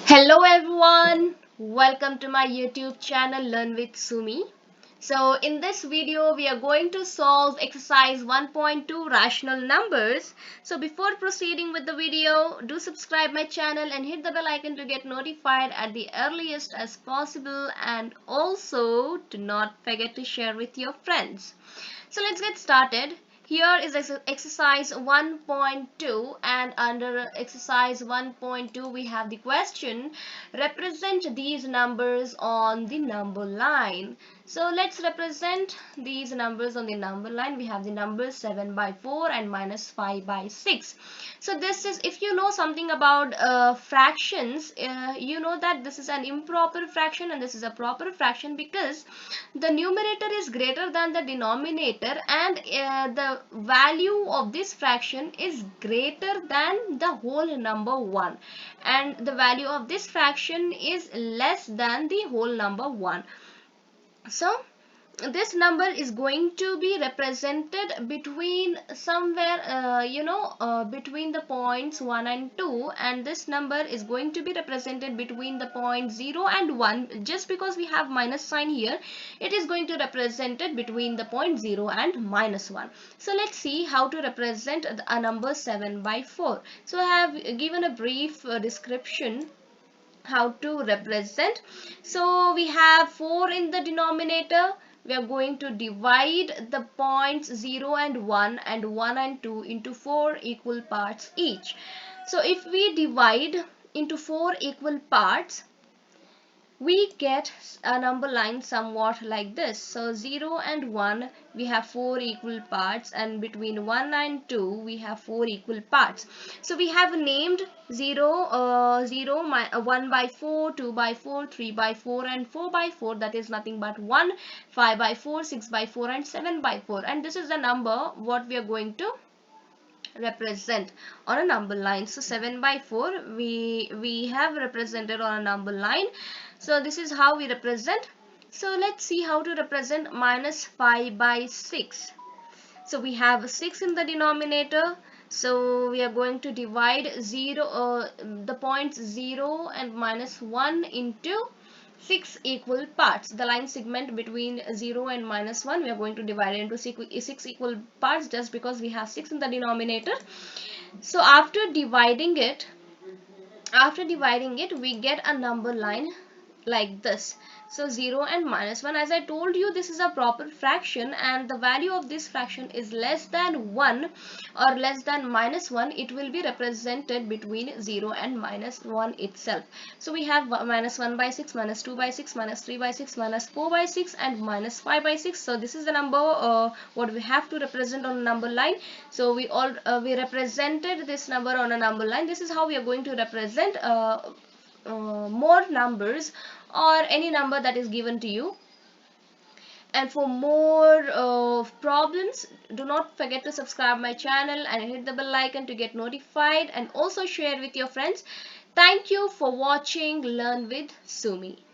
Hello everyone, welcome to my YouTube channel Learn with Sumi. So in this video we are going to solve exercise 1.2 rational numbers. So before proceeding with the video, do subscribe my channel and hit the bell icon to get notified at the earliest as possible, and also do not forget to share with your friends. So let's get started. Here is exercise 1.2, and under exercise 1.2 we have the question: represent these numbers on the number line. So let's represent these numbers on the number line. We have the numbers 7 by 4 and minus 5 by 6. So this is, if you know something about fractions, you know that this is an improper fraction and this is a proper fraction, because the numerator is greater than the denominator, and the value of this fraction is greater than the whole number 1, and the value of this fraction is less than the whole number 1. So this number is going to be represented between somewhere between the points 1 and 2, and this number is going to be represented between the points 0 and 1. Just because we have minus sign here, it is going to represent it between the point 0 and minus 1. So let's see how to represent a number 7 by 4. So I have given a brief description how to represent. So we have 4 in the denominator. We are going to divide the points 0 and 1 and 1 and 2 into 4 equal parts each. So if we divide into 4 equal parts, we get a number line somewhat like this. So 0 and 1 we have 4 equal parts, and between 1 and 2 we have 4 equal parts. So we have named 1 by 4, 2 by 4, 3 by 4 and 4 by 4. That is nothing but 1, 5 by 4, 6 by 4 and 7 by 4. And this is the number what we are going to represent on a number line. So 7 by 4 we have represented on a number line. So this is how we represent. So let's see how to represent minus 5 by 6. So we have 6 in the denominator. So we are going to divide the points 0 and minus 1 into 6 equal parts. The line segment between 0 and minus 1, we are going to divide it into 6 equal parts, just because we have 6 in the denominator. So after dividing it, we get a number line like this. So 0 and minus 1, as I told you, this is a proper fraction, and the value of this fraction is less than 1 or less than minus 1. It will be represented between 0 and minus 1 itself. So we have minus 1 by 6, minus 2 by 6, minus 3 by 6, minus 4 by 6 and minus 5 by 6. So this is the number what we have to represent on a number line. So we represented this number on a number line. This is how we are going to represent more numbers or any number that is given to you. And for more problems, do not forget to subscribe my channel and hit the bell icon to get notified, and also share with your friends. Thank you for watching Learn with Sumi.